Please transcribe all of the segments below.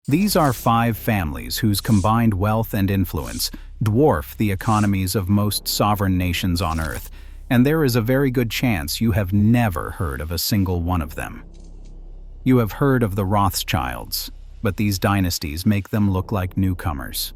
These are 5 families whose combined wealth and influence dwarf the economies of most sovereign nations on Earth, and there is a very good chance you have never heard of a single one of them. You have heard of the Rothschilds, but these dynasties make them look like newcomers.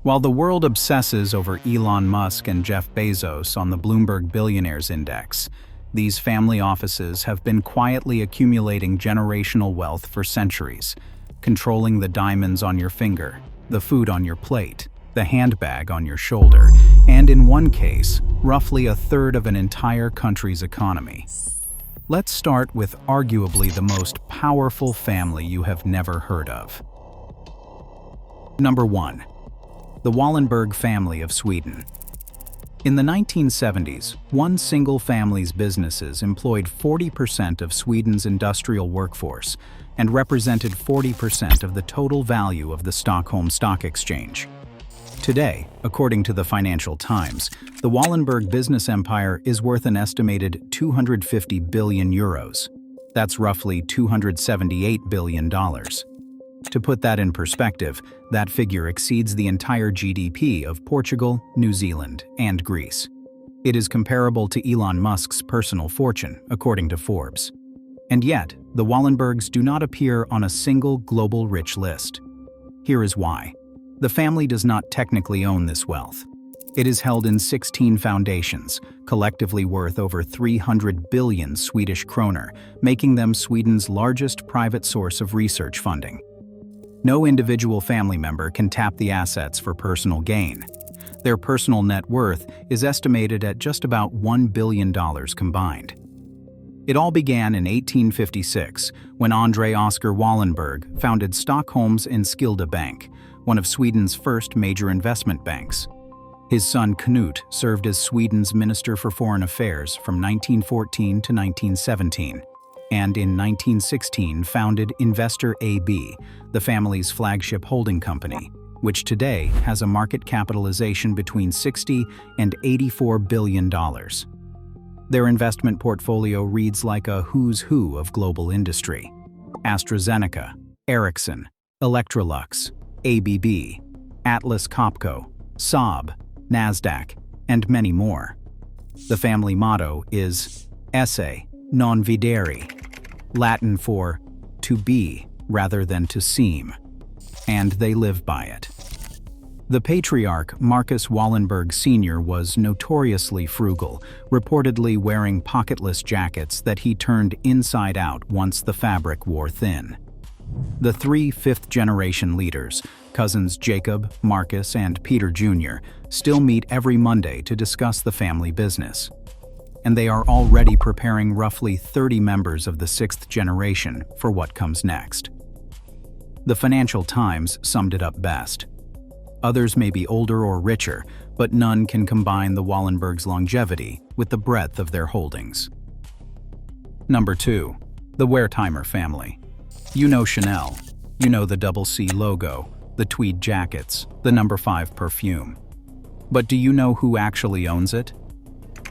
While the world obsesses over Elon Musk and Jeff Bezos on the Bloomberg Billionaires Index, these family offices have been quietly accumulating generational wealth for centuries, controlling the diamonds on your finger, the food on your plate, the handbag on your shoulder, and in one case, roughly a third of an entire country's economy. Let's start with arguably the most powerful family you have never heard of. Number 1. The Wallenberg family of Sweden. In the 1970s, one single family's businesses employed 40% of Sweden's industrial workforce and represented 40% of the total value of the Stockholm Stock Exchange. Today, according to the Financial Times, the Wallenberg business empire is worth an estimated 250 billion euros. That's roughly $278 billion. To put that in perspective, that figure exceeds the entire GDP of Portugal, New Zealand, and Greece. It is comparable to Elon Musk's personal fortune, according to Forbes. And yet, the Wallenbergs do not appear on a single global rich list. Here is why. The family does not technically own this wealth. It is held in 16 foundations, collectively worth over 300 billion Swedish kroner, making them Sweden's largest private source of research funding. No individual family member can tap the assets for personal gain. Their personal net worth is estimated at just about $1 billion combined. It all began in 1856, when Andre Oskar Wallenberg founded Stockholm's Enskilda Bank, one of Sweden's first major investment banks. His son Knut served as Sweden's Minister for Foreign Affairs from 1914 to 1917, and in 1916 founded Investor AB, the family's flagship holding company, which today has a market capitalization between $60 and $84 billion. Their investment portfolio reads like a who's who of global industry: AstraZeneca, Ericsson, Electrolux, ABB, Atlas Copco, Saab, Nasdaq, and many more. The family motto is esse non videre, Latin for to be rather than to seem, and they live by it. The patriarch Marcus Wallenberg Sr. was notoriously frugal, reportedly wearing pocketless jackets that he turned inside out once the fabric wore thin. The 3 fifth-generation leaders, cousins Jacob, Marcus, and Peter Jr., still meet every Monday to discuss the family business. And they are already preparing roughly 30 members of the 6th generation for what comes next. The Financial Times summed it up best. Others may be older or richer, but none can combine the Wallenbergs' longevity with the breadth of their holdings. Number 2. The Wertheimer family. You know Chanel. You know the double C logo, the tweed jackets, the number 5 perfume. But do you know who actually owns it?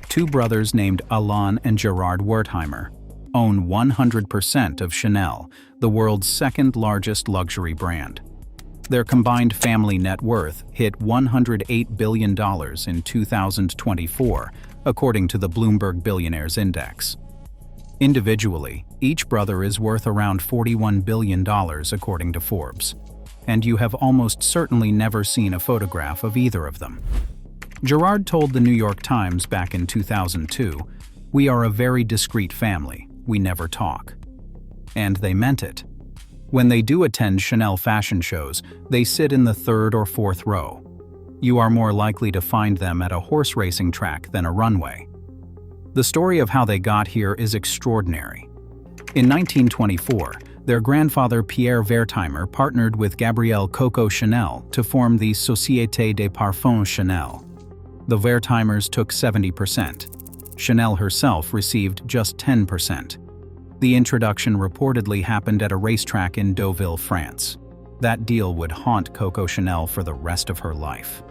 2 brothers named Elon and Gerard Wertheimer own 100% of Chanel, the world's 2nd largest luxury brand. Their combined family net worth hit $108 billion in 2024, according to the Bloomberg Billionaires Index. Individually, each brother is worth around $41 billion according to Forbes, and you have almost certainly never seen a photograph of either of them. Gerard told the New York Times back in 2002, "We are a very discreet family, we never talk." And they meant it. When they do attend Chanel fashion shows, they sit in the 3rd or 4th row. You are more likely to find them at a horse racing track than a runway. The story of how they got here is extraordinary. In 1924, their grandfather Pierre Wertheimer partnered with Gabrielle Coco Chanel to form the Société des Parfums Chanel. The Wertheimers took 70%. Chanel herself received just 10%. The introduction reportedly happened at a racetrack in Deauville, France. That deal would haunt Coco Chanel for the rest of her life.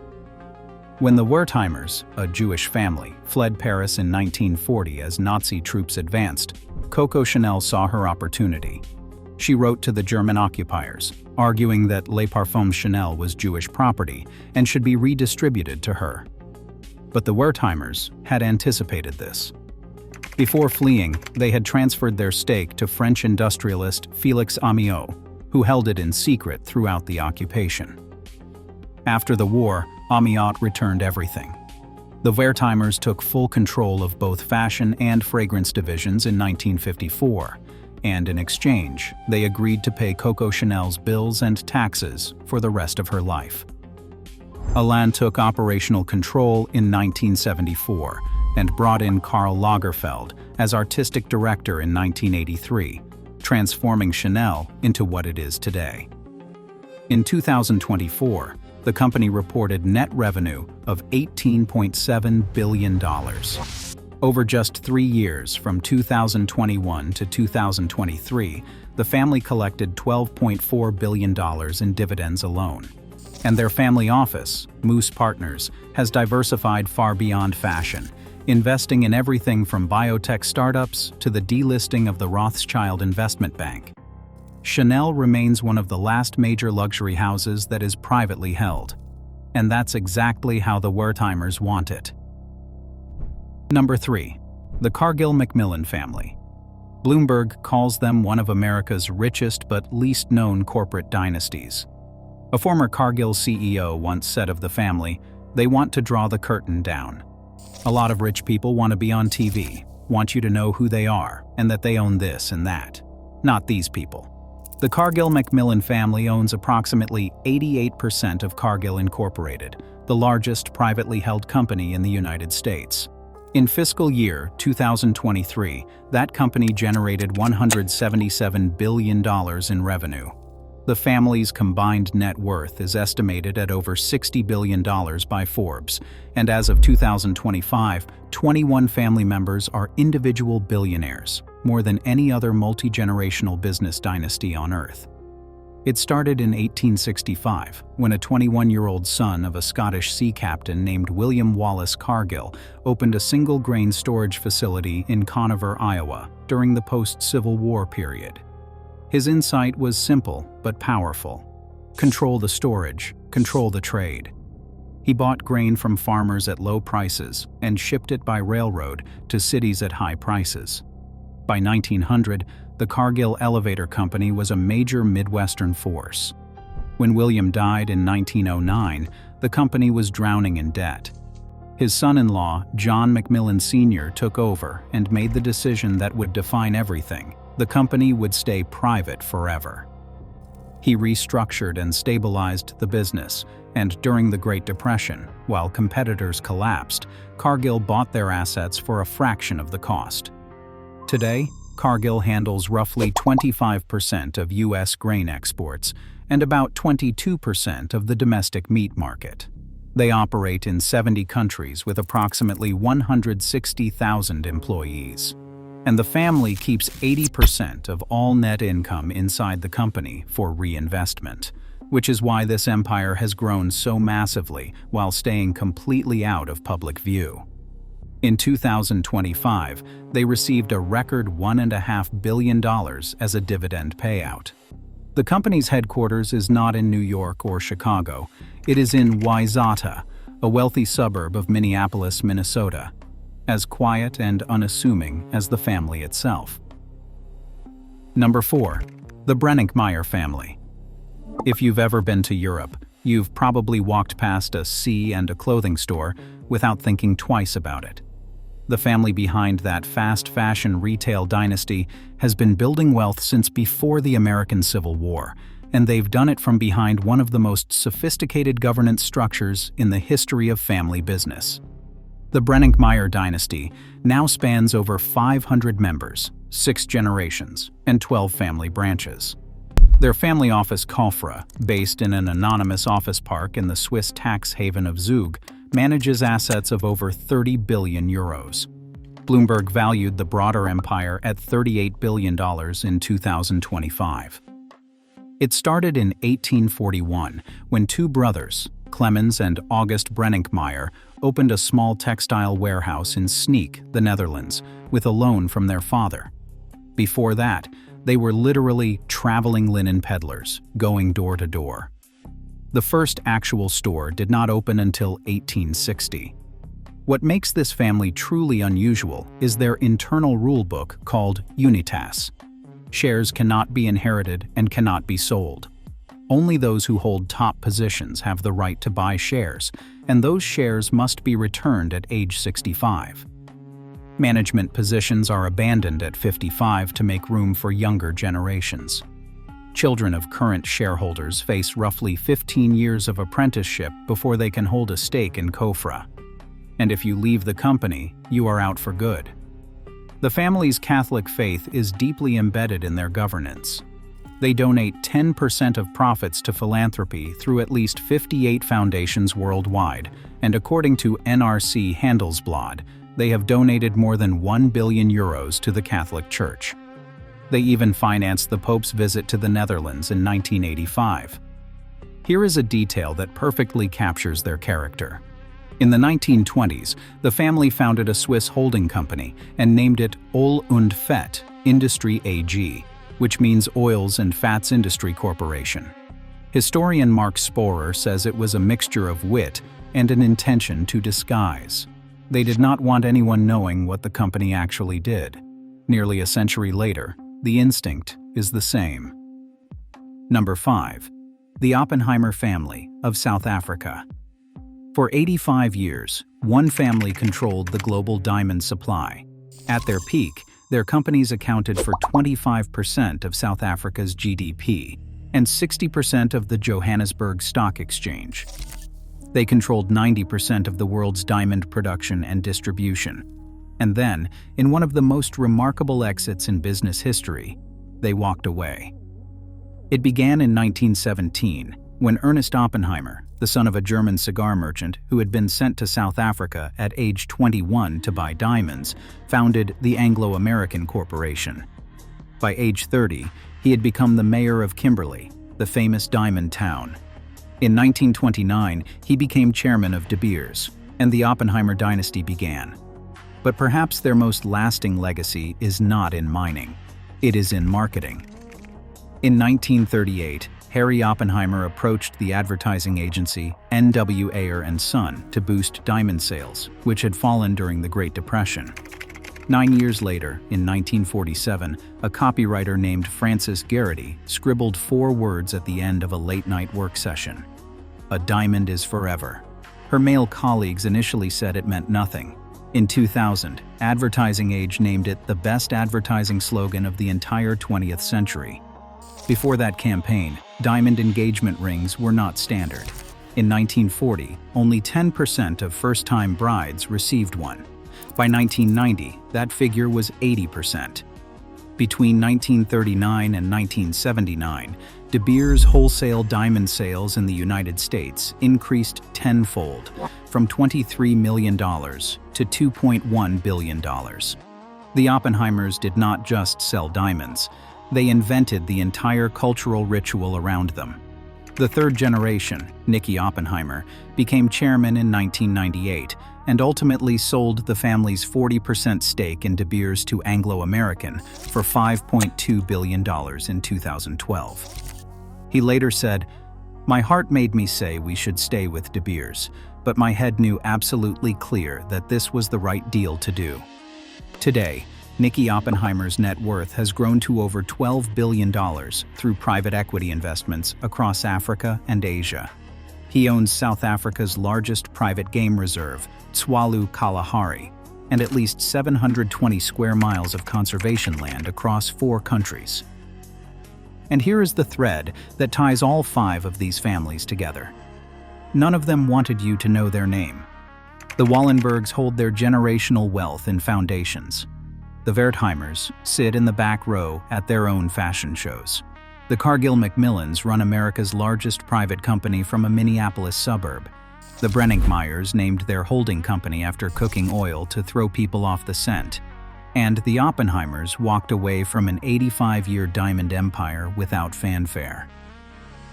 When the Wertheimers, a Jewish family, fled Paris in 1940 as Nazi troops advanced, Coco Chanel saw her opportunity. She wrote to the German occupiers, arguing that Les Parfums Chanel was Jewish property and should be redistributed to her. But the Wertheimers had anticipated this. Before fleeing, they had transferred their stake to French industrialist Félix Amiot, who held it in secret throughout the occupation. After the war, Amiot returned everything. The Wertheimers took full control of both fashion and fragrance divisions in 1954, and in exchange, they agreed to pay Coco Chanel's bills and taxes for the rest of her life. Elon took operational control in 1974 and brought in Karl Lagerfeld as artistic director in 1983, transforming Chanel into what it is today. In 2024, the company reported net revenue of $18.7 billion. Over just 3 years, from 2021 to 2023, the family collected $12.4 billion in dividends alone. And their family office, Moose Partners, has diversified far beyond fashion, investing in everything from biotech startups to the delisting of the Rothschild Investment Bank. Chanel remains one of the last major luxury houses that is privately held. And that's exactly how the Wertheimers want it. Number 3. The Cargill-McMillan Family. Bloomberg calls them one of America's richest but least known corporate dynasties. A former Cargill CEO once said of the family, "They want to draw the curtain down." A lot of rich people want to be on TV, want you to know who they are and that they own this and that. Not these people. The Cargill-McMillan family owns approximately 88% of Cargill Incorporated, the largest privately held company in the United States. In fiscal year 2023, that company generated $177 billion in revenue. The family's combined net worth is estimated at over $60 billion by Forbes, and as of 2025, 21 family members are individual billionaires, more than any other multi-generational business dynasty on Earth. It started in 1865, when a 21-year-old son of a Scottish sea captain named William Wallace Cargill opened a single-grain storage facility in Conover, Iowa, during the post-Civil War period. His insight was simple but powerful. Control the storage, control the trade. He bought grain from farmers at low prices and shipped it by railroad to cities at high prices. By 1900, the Cargill Elevator Company was a major Midwestern force. When William died in 1909, the company was drowning in debt. His son-in-law, John McMillan Sr., took over and made the decision that would define everything. The company would stay private forever. He restructured and stabilized the business, and during the Great Depression, while competitors collapsed, Cargill bought their assets for a fraction of the cost. Today, Cargill handles roughly 25% of U.S. grain exports and about 22% of the domestic meat market. They operate in 70 countries with approximately 160,000 employees. And the family keeps 80% of all net income inside the company for reinvestment, which is why this empire has grown so massively while staying completely out of public view. In 2025, they received a record $1.5 billion as a dividend payout. The company's headquarters is not in New York or Chicago. It is in Wayzata, a wealthy suburb of Minneapolis, Minnesota, as quiet and unassuming as the family itself. Number 4. The Brenninkmeijer Family. If you've ever been to Europe, you've probably walked past a sea and a clothing store without thinking twice about it. The family behind that fast fashion retail dynasty has been building wealth since before the American Civil War, and they've done it from behind one of the most sophisticated governance structures in the history of family business. The Brenninkmeijer dynasty now spans over 500 members, 6 generations, and 12 family branches. Their family office Kofra, based in an anonymous office park in the Swiss tax haven of Zug, manages assets of over 30 billion euros. Bloomberg valued the broader empire at $38 billion in 2025. It started in 1841 when 2 brothers, Clemens and August Brenninkmeijer, opened a small textile warehouse in Sneek, the Netherlands, with a loan from their father. Before that, They were literally traveling linen peddlers, going door to door. The first actual store did not open until 1860. What makes this family truly unusual is their internal rulebook called Unitas. Shares cannot be inherited and cannot be sold. Only those who hold top positions have the right to buy shares, and those shares must be returned at age 65. Management positions are abandoned at 55 to make room for younger generations. Children of current shareholders face roughly 15 years of apprenticeship before they can hold a stake in Cofra. And if you leave the company, you are out for good. The family's Catholic faith is deeply embedded in their governance. They donate 10% of profits to philanthropy through at least 58 foundations worldwide, and according to NRC Handelsblad, they have donated more than €1 billion to the Catholic Church. They even financed the Pope's visit to the Netherlands in 1985. Here is a detail that perfectly captures their character. In the 1920s, the family founded a Swiss holding company and named it Öl und Fett Industrie AG, which means Oils and Fats Industry Corporation. Historian Mark Sporer says it was a mixture of wit and an intention to disguise. They did not want anyone knowing what the company actually did. Nearly a century later, the instinct is the same. Number 5. The Oppenheimer Family of South Africa. For 85 years, one family controlled the global diamond supply. At their peak, their companies accounted for 25% of South Africa's GDP and 60% of the Johannesburg Stock Exchange. They controlled 90% of the world's diamond production and distribution. And then, in one of the most remarkable exits in business history, they walked away. It began in 1917, when Ernest Oppenheimer, the son of a German cigar merchant who had been sent to South Africa at age 21 to buy diamonds, founded the Anglo-American Corporation. By age 30, he had become the mayor of Kimberley, the famous diamond town. In 1929, he became chairman of De Beers, and the Oppenheimer dynasty began. But perhaps their most lasting legacy is not in mining. It is in marketing. In 1938, Harry Oppenheimer approached the advertising agency N.W. Ayer & Son to boost diamond sales, which had fallen during the Great Depression. 9 years later, in 1947, a copywriter named Francis Garrity scribbled 4 words at the end of a late-night work session. "A diamond is forever." Her male colleagues initially said it meant nothing. In 2000, Advertising Age named it the best advertising slogan of the entire 20th century. Before that campaign, diamond engagement rings were not standard. In 1940, only 10% of first-time brides received one. By 1990, that figure was 80%. Between 1939 and 1979, De Beers wholesale diamond sales in the United States increased tenfold, from $23 million to $2.1 billion. The Oppenheimers did not just sell diamonds. They invented the entire cultural ritual around them. The third generation, Nicky Oppenheimer, became chairman in 1998 and ultimately sold the family's 40% stake in De Beers to Anglo-American for $5.2 billion in 2012. He later said, "My heart made me say we should stay with De Beers, but my head knew absolutely clear that this was the right deal to do." Today, Nicky Oppenheimer's net worth has grown to over $12 billion through private equity investments across Africa and Asia. He owns South Africa's largest private game reserve, Tswalu Kalahari, and at least 720 square miles of conservation land across 4 countries. And here is the thread that ties all 5 of these families together. None of them wanted you to know their name. The Wallenbergs hold their generational wealth in foundations. The Wertheimers sit in the back row at their own fashion shows. The Cargill-McMillans run America's largest private company from a Minneapolis suburb. The Brenninkmeijers named their holding company after cooking oil to throw people off the scent. And the Oppenheimers walked away from an 85-year diamond empire without fanfare.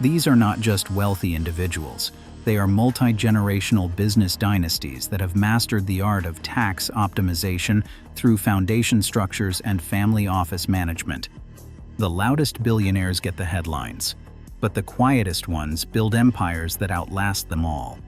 These are not just wealthy individuals. They are multi-generational business dynasties that have mastered the art of tax optimization through foundation structures and family office management. The loudest billionaires get the headlines, but the quietest ones build empires that outlast them all.